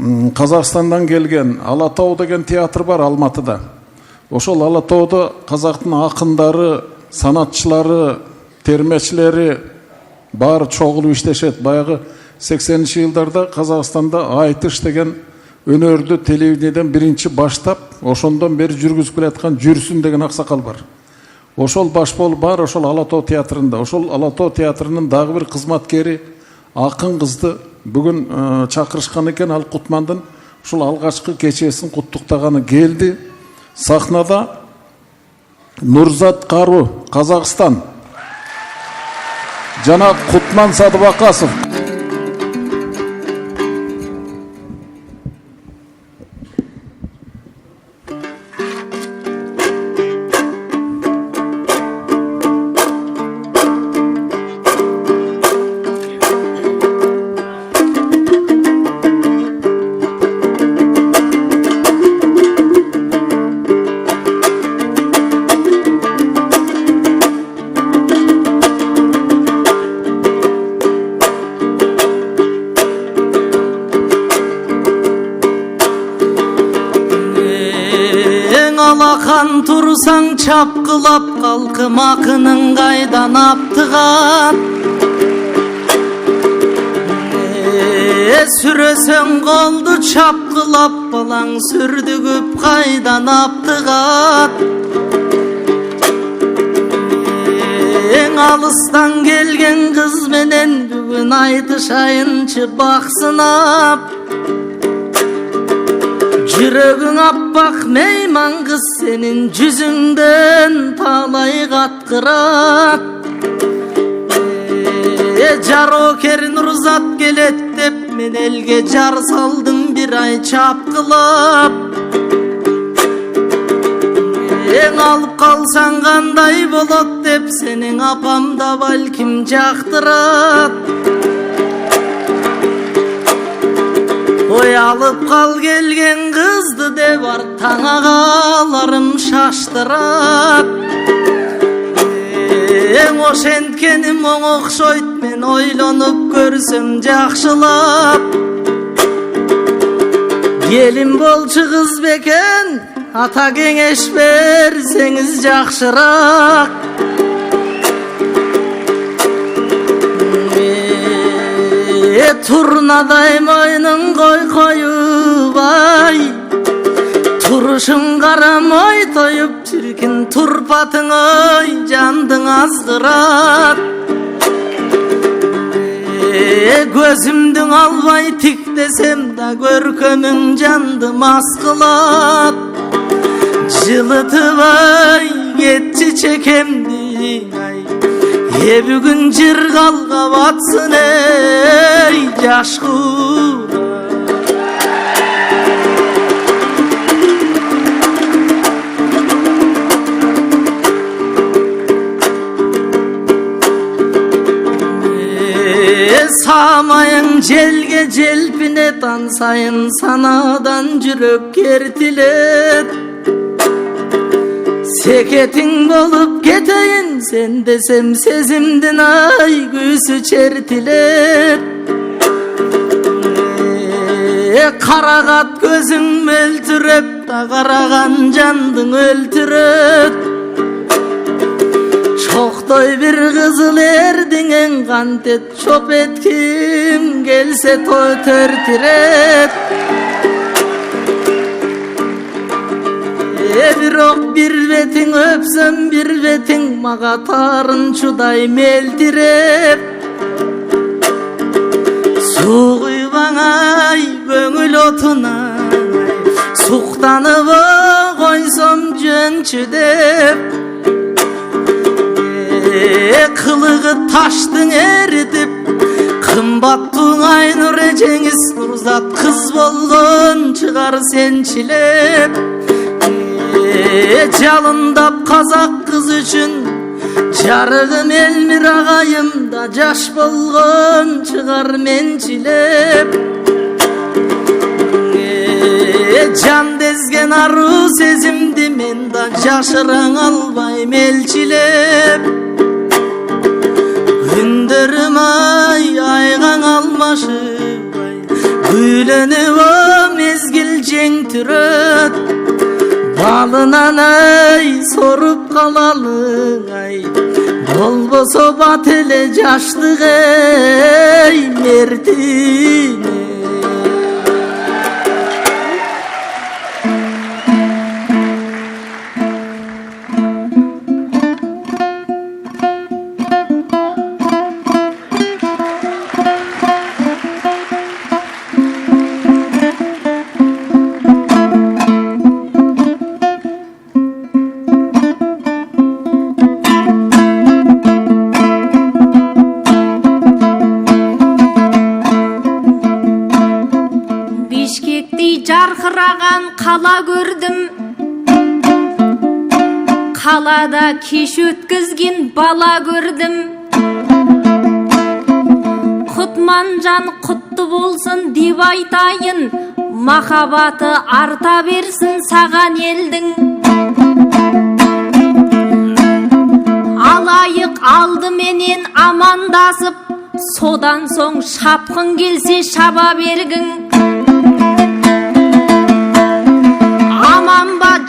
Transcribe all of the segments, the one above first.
Қазақстандан келген Алатау деген театр бар Алматыда. Ошол Алатауда қазақтың ақындары, санатчылары, термечилери баары чогулуп иштешет. Баягы 80-ші жылдарда Қазақстанда айтыш деген өнөрдү телевидениеден биринчи баштап, ошондон бери жүргүзүп келаткан Жүрсүн деген аксакал бар. Ошол баш болуп бар ошол Алатау театрында. Ошол Алатау театрынын дагы бир кызматкери акын кызды бүгүн чакырышкан экен. Ал Кутмандын ушул алгачкы кечесин куттуктаганы келди. Сахнада Нурзат Кару, Казакстан, жана Кутман Садыбакасов. Алақан турсаң чапқылап қалқым ақының қайдан аптыған Сүресең қолды чапқылап балаң сүрдігіп қайдан аптыған Ең алыстан келген қыз менен бүгін айтышайыншы бақсынап Жүрегің аппақ мейман қыз сенің жүзіңден талай қатқырат Жарокер Нұрзат келет деп мен елге жар салдың бір ай чапқылап Ең алып қалсаң қандай болот деп сенің апам да балким жақтырат Ой алып қал келген қызды де бар таң ағаларым шаштырат Ең ошенткенім оң оқшойт мен ойланып көрсем жақшылап Келін болчы қыз бекен ата кеңеш берсеңіз жақшырақ Турнадай мойнын қойып ай Турышын қарамай тойып жүрген турпатың ой жандың азғырат Көзімдің албай тиктесем да көркөмің жанды масқылат Жылытып ай кетчи чекемди ай Бүгін жыр қалға батсын ей жаш қура Самайың желге желпіне тансайын санадан жүрек кертілет Секетің болып кетейін сен десем сезімдің ай күсі чертілет Қарағат көзің мөлтіреп та қараған жандың өлтірет Шоқтой бір қызыл ердіңен қантет шоп еткім келсе той төртірет Бирок bir бетің өпсөм bir бетің маға тарын чудай мелтиреп Су құйбаңай көңіл отына Суқтанып қойсом жөнчү деп Қылығы таштың ерітіп Қымбаттың айнұр ежеңіз Нұрзат қыз болғын шығар сенчілеп Жалындап қазақ қыз үшін Жарығым Элмир ағайым да жаш болғын шығар менчілеп Жан дезген ару сезімді мен да жашыраң албай мелчілеп Күндерім ай айғаң алмашып Үйленіп көтүрөт. Балынан ай соруп калалың ай, болбосо бат эле жаштык эй мертине. Жарқыраған қала көрдім, қалада кеш өткізген бала көрдім. Құтманжан құтты болсын деп айтайын, махаббаты арта берсін саған елдің. Алайық алдыменен амандасып, содан соң шапқын келсе шаба бергің.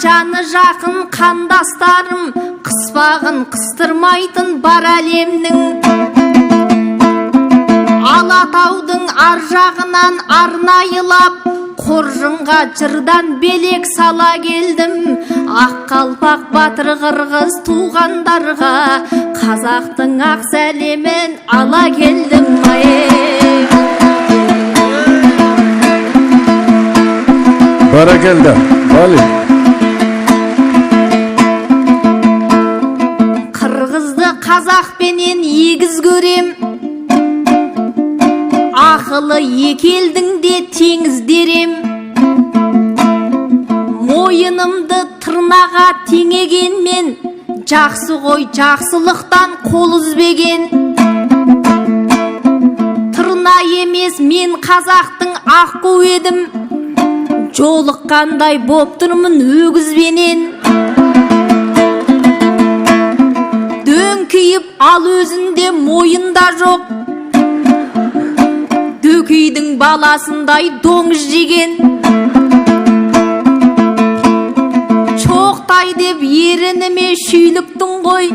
Жаны жақын қандастарым, қыспағын қыстырмайтын бар әлемнің. Алатаудың ар жағынан арнайылап, қоржынға жырдан белек сала келдім. Ақ қалпақ батыр қырғыз туғандарға қазақтың ақ сәлемін ала келдім. Бәрекелді, Вали. Қазақпенен егіз көрем, ақылы екі елдің де теңіз дерем. Мойынымды тырнаға теңегенмен, жақсы ғой жақсылықтан қол үзбеген. Тырна емес мен қазақтың аққу едім, жолыққандай боп тұрмын өгізбенен. Дөңкейіп ал өзінде мойында жоқ, дөкейдің баласындай доңыз жеген. Чоқтай деп ерініме шүйліктің ғой,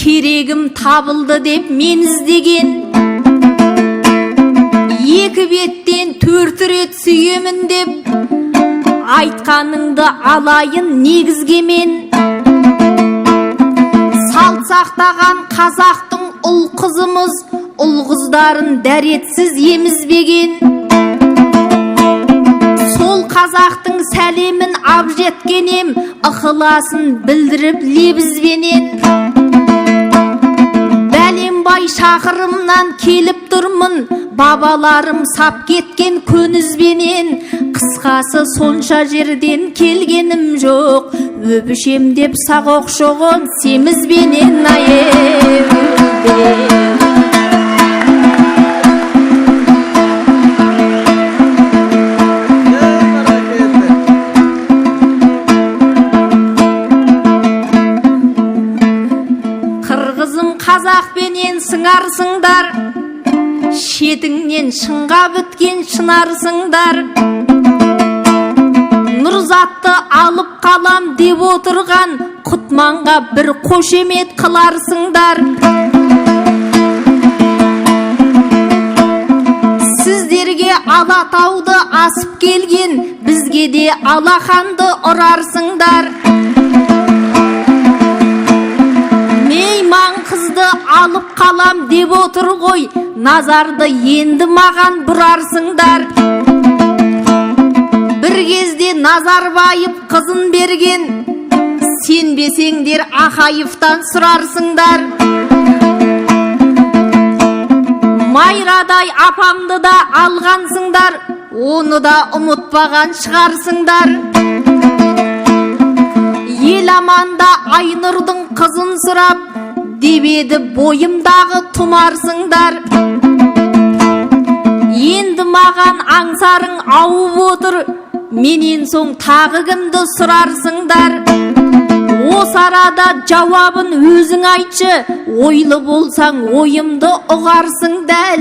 керегім табылды деп мен іздеген. Екі беттен төрт рет сүйемін деп, айтқаныңды алайын негізге мен. Салт сақтаған қазақтың ұл қызымыз, ұл қыздарын дәретсіз емізбеген. Сол қазақтың сәлемін ап жеткенем, ықыласын білдіріп лебізбенен. Бәленбай шақырымнан келіп тұрмын, бабаларым сап кеткен көнізбенен. Қысқасы сонша жерден келгенім жоқ, өбішем деп сақ оқшоғын семізбенен Қырғызым қазақпенен сыңарсыңдар, шетіңнен шыңға біткен шынарсыңдар. Нұрзатты алып қалам деп отырған Құтманға бір қошемет қыларсыңдар. Сіздерге Алатауды асып келген, бізге де Алаханды ұрарсыңдар. Мейман қызды алып қалам деп отыр ғой, назарды енді маған бұрарсыңдар. Бір кезде Назарбаев қызын берген, сенбесеңдер Ақаевтан сұрарсыңдар. Майрадай апамды да алғансыңдар, оны да ұмытпаған шығарсыңдар. Ел аманда Айнұрдың қызын сұрап, дебеді бойымдағы тұмарсыңдар. Енді маған аңсарың ауып отыр, менен соң тағы кімді сұрарсыңдар. Осы арада жауабын өзің айтшы, ойлы болсаң ойымды ұғарсың дәл.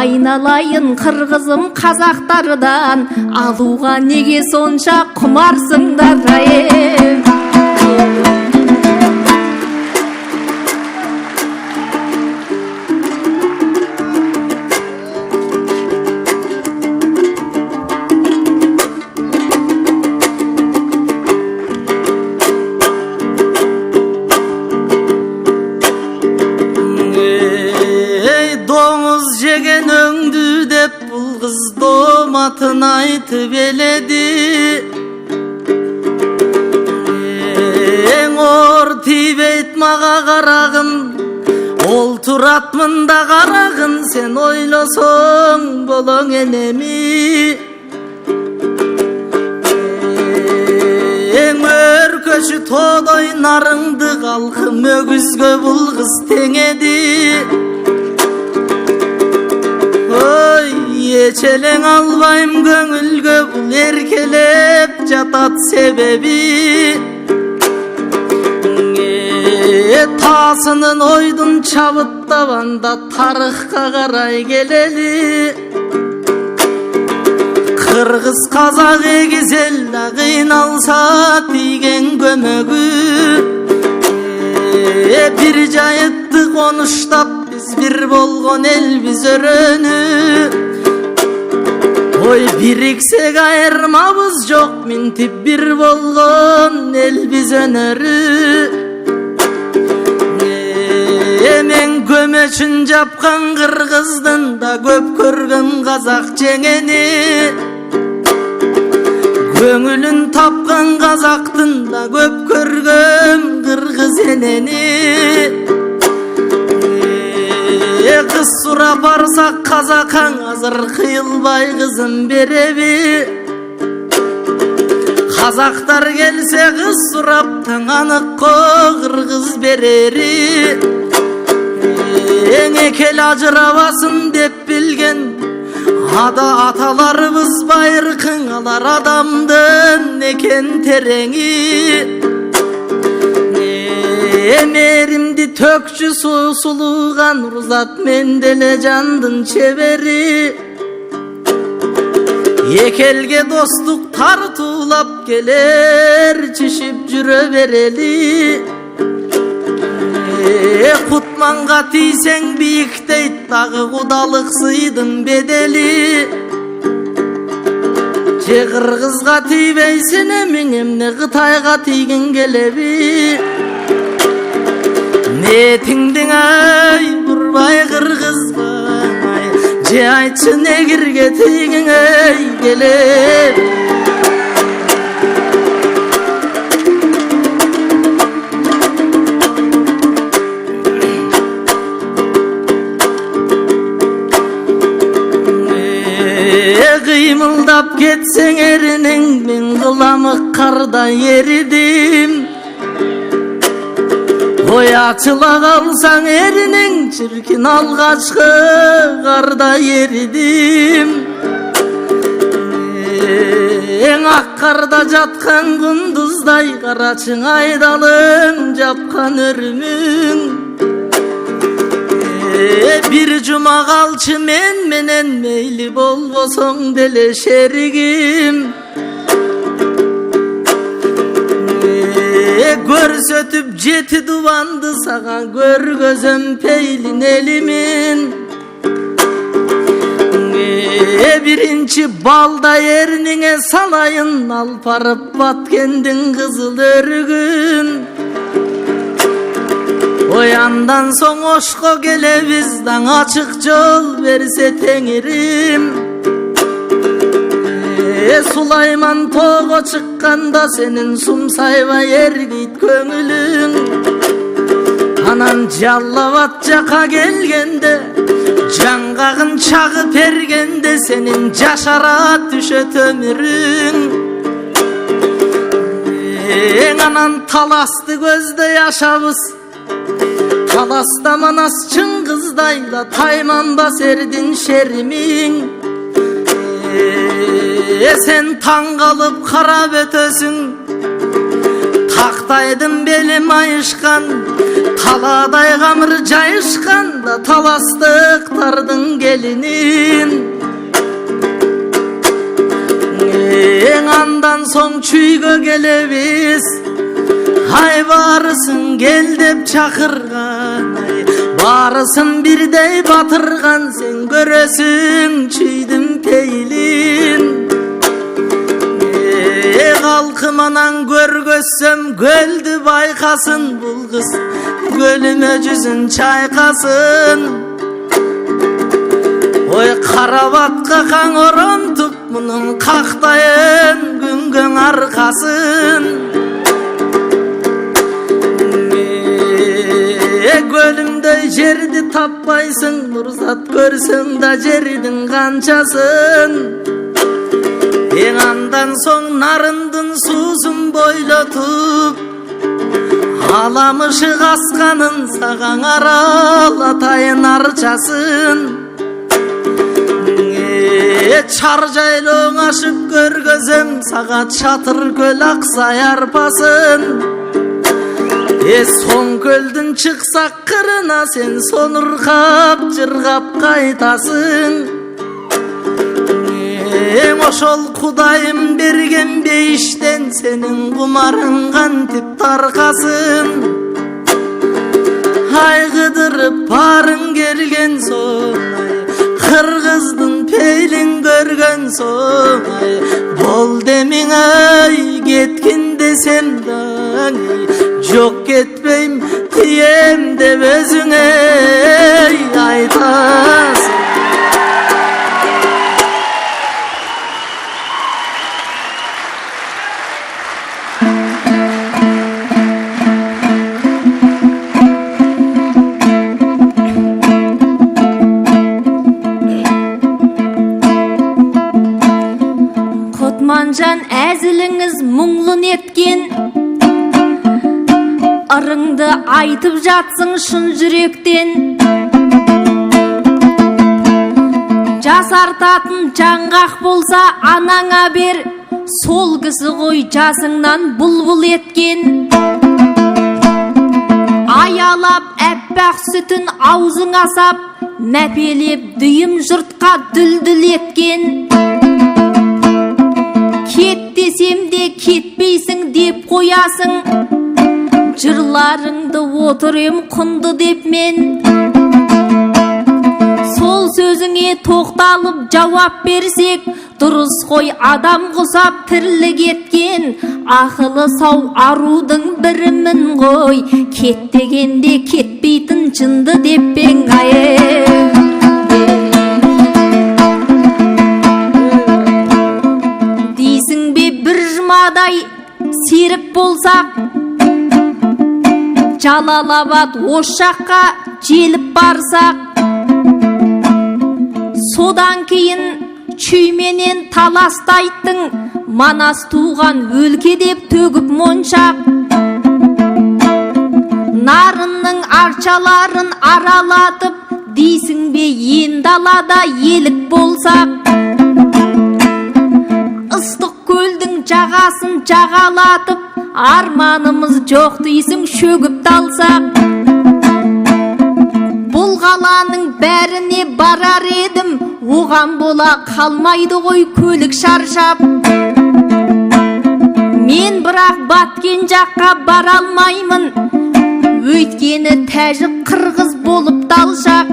Айналайын қырғызым қазақтардан, алуға неге сонша құмарсыңдар ай. Domuz jegen öңdü dep bul kız domatın aytıp eledi. Ortibeyt maga karagın, olturatmında karagın, sen oylosoň boloň enemi. Örköşü todoy narыңды kalkım ögüzgö bul kız teňedi. Oy eçeleň albayım göňülgö bul erkelep jatat sebebi. Tasının oydun çabıttavanda tarıhka karay geleli. Kırgız kazak egizelde kıynalsa tigen gömögü. Bir jayıtty konuştap biz bir bolgon el biz örönü. Oy biriksek ayırmabız jok mintip bir bolgon el biz önörü. Men gömeçün japkan kırgızdın da köp körgün kazak jengeni. Göңülün tapkan kazaktın da köp körgün kırgız eneni. Kız surap arsak kazakan azır kıyılbay kızım berebi. Kazaktar gelse kız suraptan anıkko kırgız bereri. Ekel ajırabasın dep bilgen ada atalarımız bayrıkın alar adamdın eken tereŋi. Emerimdi tökçü suluğan ruzat mendele jandın çeveri. Ekelge dostluk tartulap geler çişip jüre bereli. Kutmanga tiysen biyikteyt dağı kudalık sıydın bedeli. Je kırgızga tiybeysin emin emne Kıtayga tiygin gelebi. Netingdin ay burbay kırgızga ay, je aytçı negirge tiygin ay gelebi. Kıymıldap ketsen erinin men kılamık karda yeridim. Oy açıla kalsan erinin çirkin algaçkı karda yeridim. En ak karda jatkan gündüzday karaçın aydalın japkan örümün. Bir cuma kalçı men menen meyli bolbosoň dele şerigim. Görsötüp jeti duvandı sağa görgözüm peylin elimin. Birinci balda ernine salayın alparıp batkendin kızıl örgün. O yandan soň oşko gele bizden açık jol verse teňirim. Sulayman togo çıkkanda senin sumsayva ergit köngülüň. Anan jallavat jaka gelgende jangagın çağı pergende senin jaşarat düşet ömürüň. Anan talasty gözde yaşabız, talasta manas Çıngızdayla taymanda serdin şerimin. Sen taң kalıp kara bötösün, Ақтайдың белі майышқан, таладай қамыр жайышқанда таластықтардың келінін. Ең андан соң чүйге келебіз, ай барысын кел деп шақырған, ай барысын бірдей батырған, сен көресің чүйдің пейлін. Қалқыманан көргөссөм көлді байқасын, бұл қыз көліме жүзін чайқасын. Ой қарабатқа қан орамтып, мұның қақтайын күнген арқасын. Көлімдей жерді таппайсың, мұрсат көрсің да жердің қаншасын. Ең андан соң нарындың сузын бойлатып, аламышы қасқанын саған аралатайын арчасын. Чар жайлың ашып көргізім, сағат шатыр көл ақсай арпасын. Соң көлдің шықсақ қырына, сен сонырқап жырғап қайтасың. Ошол Құдайым берген бейіштен, сенің құмарың қантип тарқасын. Ай қыдырып барың келген соң, қырғыздың пейлін көрген соң, бол демең ай кеткін десем даң, жоқ кетпейм тием деп өзіңе айтасың. Жан әзіліңіз мұңлын еткен, ырыңды айтып жатсың шын жүректен. Жасартатын жаңғақ болса анаңа бер, сол кісі ғой жасыңнан бұлбұл еткен. Аялап әппақ сүтін аузың асап, мәпелеп дүйім жұртқа дүлдүл еткен. Кет десем де кетпейсің деп қоясың, жырларыңды отырем құнды деп мен. Сол сөзіңе тоқталып жауап берсек, дұрыс қой адам құсап тірлік еткен. Ақылы сау арудың бірімін ғой, кет дегенде кетпейтін жынды деп пен серіп болсақ, Жалалабад Ошаққа желіп барсақ, содан кейін чүйменен таластайттың, Манас туған өлке деп төгіп моншақ. Нарынның арчаларын аралатып, дейсің бе ендалада елік болсақ. Ыстық көлдің жағасын жағалатып, арманымыз жоқ дейсің шөгіп талсақ. Бұл қаланың бәріне барар едім, оған бола қалмайды ғой көлік шаршап. Мен бірақ баткен жаққа бара алмаймын, өйткені тәжік қырғыз болып талшақ.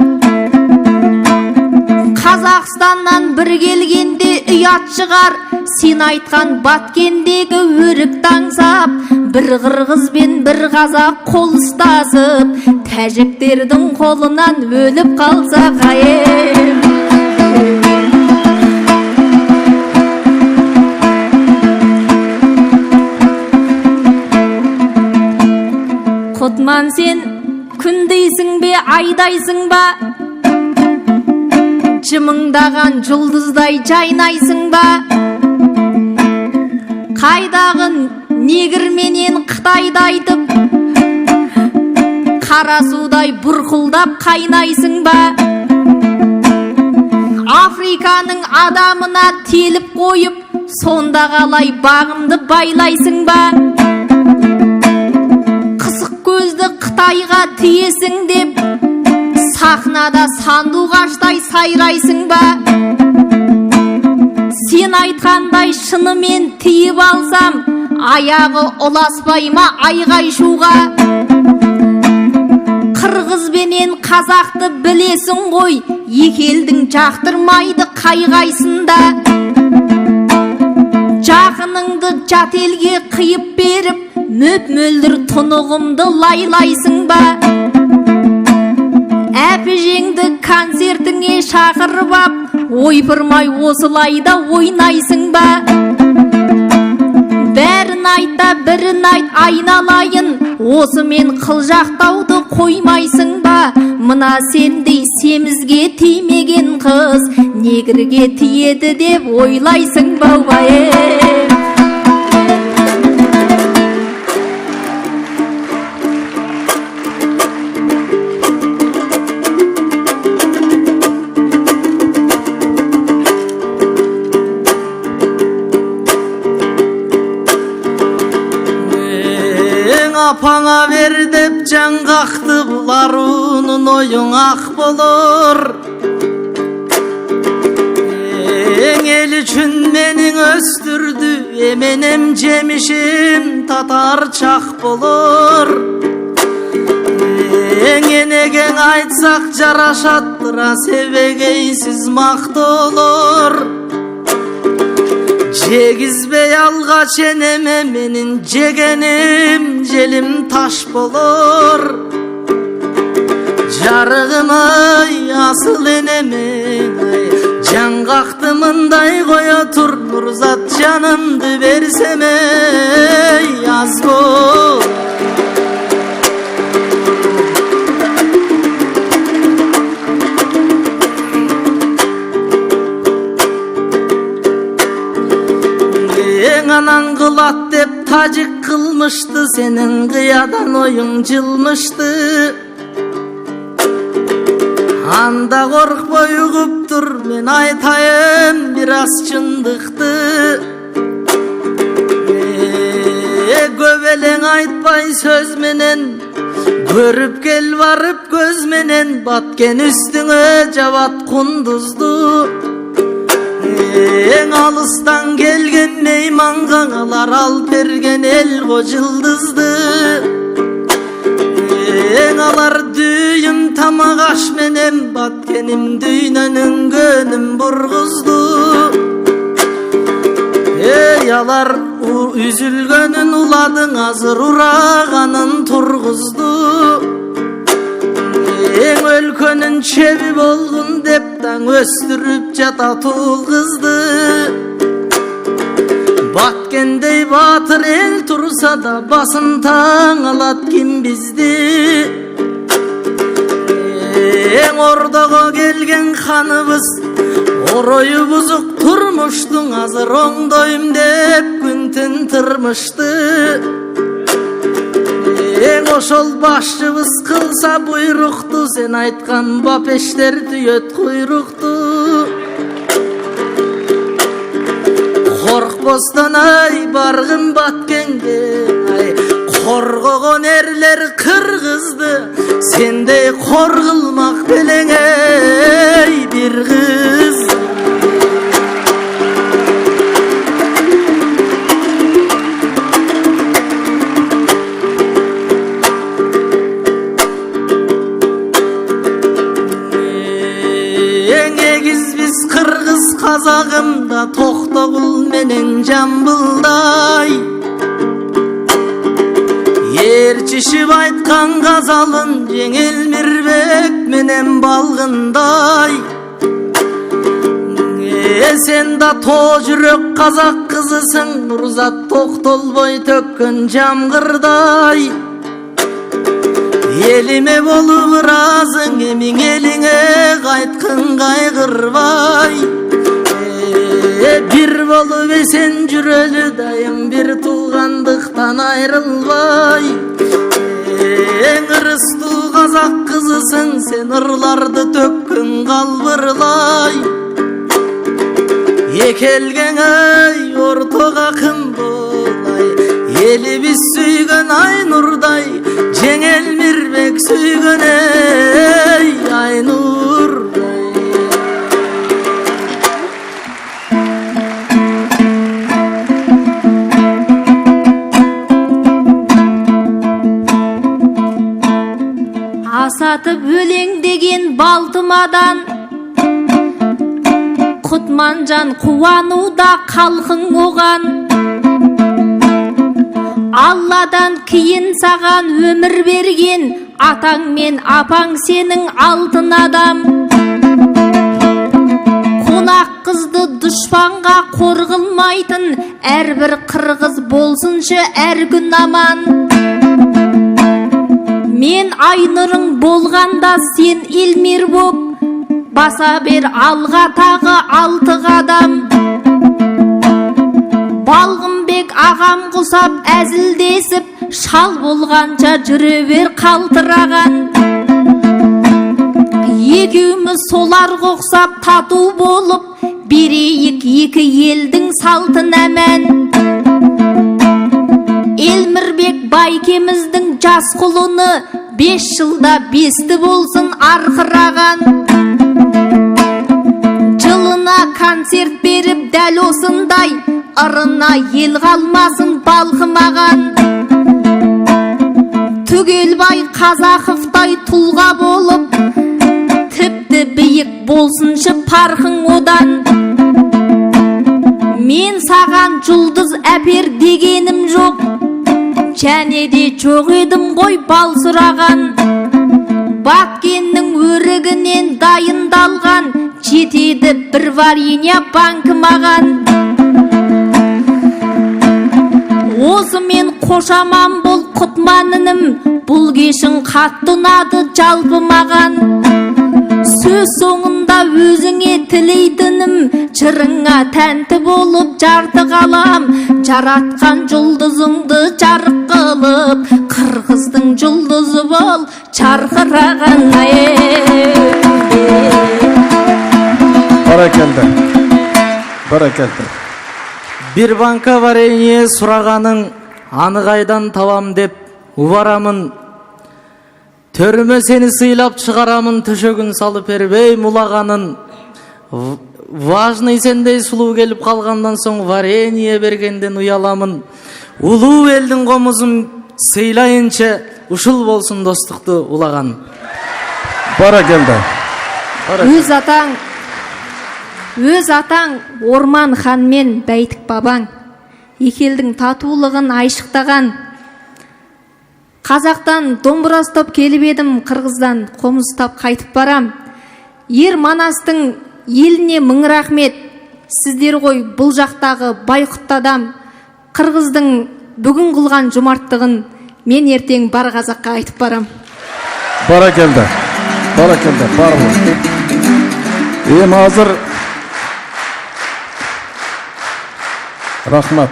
Қазақстаннан бір келгенде ұят шығар, сен айтқан баткендегі өрік таңсап. Бір қырғыз бен бір қазақ қол ұстасып, тәжіктердің қолынан өліп қалса қайым. Құтман, сен күндейсің бе, айдайсың ба? Жымыңдаған жұлдыздай жайнайсың ба? Қайдағы негірменен Қытайды айтып, қара судай бұрқылдап қайнайсың ба? Африканың адамына теліп қойып, сонда қалай бағымды байлайсың ба? тайға тиесің деп сахнада сандуғаштай сайрайсың ба? Сен айтқандай шынымен тиіп алсам, аяғы ұласпай ма айғай-шуға? Қырғыз бенен қазақты білесің ғой, екі елдің жақтырмайды қайғайсында. Жақыныңды жат елге қиып беріп, мөп-мөлдір тұнығымды лайлайсың ба? Әпежеңді концертіңе шақырып ап, ойпырмай осылайда ойнайсың ба? Бәрін айта, бірін айт, айналайын, осымен қылжақтауды қоймайсың ба? Мына сендей семізге тимеген қыз негірге тиеді деп ойлайсың ба? Апаңа бер деп жаңғақты, бұлар ұнын ойың ақ болыр. Ел үшін менің өстірді, еменем жемішім татар чақ болыр. Енеген айтсақ жарашаттыра, себегейсіз мақты олыр. Жегізбей алғач енеме менің жегенім желім таш болыр. Жарығым-ай асыл енеме, жаңғақты мындай қоя тұр, Нұрзат жанымды берсеме аз бол. Анаң қылат деп тажик қылмышты, сенің қиядан ойың жылмышты. Анда қорықпай ұғып тұр, мен айтайын біраз шындықты. Көбелең айтпай сөзменен, көріп кел барып көзменен, баткен үстіңе жабат құндызды. Ең алыстан келген мейманға алар ал берген ел ғо жылдызды. Ең алар дүйім тамақ аш менен, баткенім дүйнен үнгенім бұрғызды. Алар үзілгенін уладың, азыр урағанын тұрғызды. Ең өлкөнің чеби болғын деп таң өстіріп жата тұл қызды. Баткендей батыр ел тұрса да, басын таң алат кім бізді? Ең ордаға келген қаныбыз, оройы бұзық тұрмыштың, азыр оңдойым деп күнтін тұрмышты. Ең ошол башчыбыз кылса буйрукту, сен айткан бапештер түйөт куйрукту. Коркпостон ай баргын баткенге, ай коргогон эрлер кыргызды, сендей кор кылмак белең эй бир кыз. Қазағымда Тоқтоғұл менен Жамбылдай, ерчишіп айтқан ғазалын Жеңіл Мирбек менен Балғындай. Сен да то жүрек қазақ қызысың, Нұрзат тоқтолбой төккен жамғырдай. Еліме болу разың, емің еліңе қайтқын қайғырбай. Bir болып есен жүрелі дайым, бір туғандықтан айрылбай. Ең ырысту қазақ қызысың, сен ырларды төккін қалбырлай. Екелген ай ортоға кім болай, елі біз сүйген ай нұрдай, Жеңіл Мирбек сүйгөн ey Айнур. Асатып өлеңдеген балтымадан Құтманжан қуануда қалқың оған. Алладан кейін саған өмір берген атаң мен апаң сенің алтын адам. Қонақ қызды дұшпанға қорғылмайтын әрбір қырғыз болсыншы әр күн аман. Мен Айнұрың болғанда сен Элмир боп, баса бер алға тағы 6 қадам. Балғынбек ағам құсап әзілдесіп, шал болғанша жүре бер қалтыраған. Екеуміз солар қоқсап тату болып, берейік екі елдің салтын әмән. Элмирбек байкеміздің жас құлыны 5 жылда 5-ті болсын арқыраған. Жылына концерт беріп дәл осындай, ырына ел қалмасын балқымаған. Түгелбай Қазақовтай тұлға болып, тіпті биік болсыншы парқың одан. Мен саған жұлдыз әпер дегенім жоқ, және де жоқ едім ғой бал сұраған. Баткеннің өрігінен дайындалған, жетеді бір варенья банкі маған. Осымен қошаман бол Құтманыным, бұл кешің қатты ұнады жалпы маған. Сөз соңында өзіңе тілейтінім, жырыңа тәнті болып жарты қалам. Жаратқан жұлдызыңды жарық қылып, қырғыздың жұлдызы бол жарқыраған. Баракелді. Баракелді. Bir банка варенье сұрағаның, аны қайдан табам деп убарамын. Төріме сені сыйлап шығарамын, төшегін салып бербей мұлағанын. Важный сендей сұлу келіп қалғандан соң варенье бергенден ұяламын. Улуу елдің қомызын сыйлайынша, ұшыл болсын достықты улаған. Баракелді. Өз атаң Орман хан мен Бәйтік бабаң, екелдің татулығын айшықтаған. Қазақтан домбыра ұстап келіп едім, қырғыздан қомыз ұстап қайтып барам. Ер Манастың еліне мың рахмет. Сіздер ғой бұл жақтағы байқұтты адам. Қырғыздың бүгін қылған жұмарттығын мен ертең бар қазаққа айтып барам. Баракелді. Баракелді. Барлы. Азыр рахмат.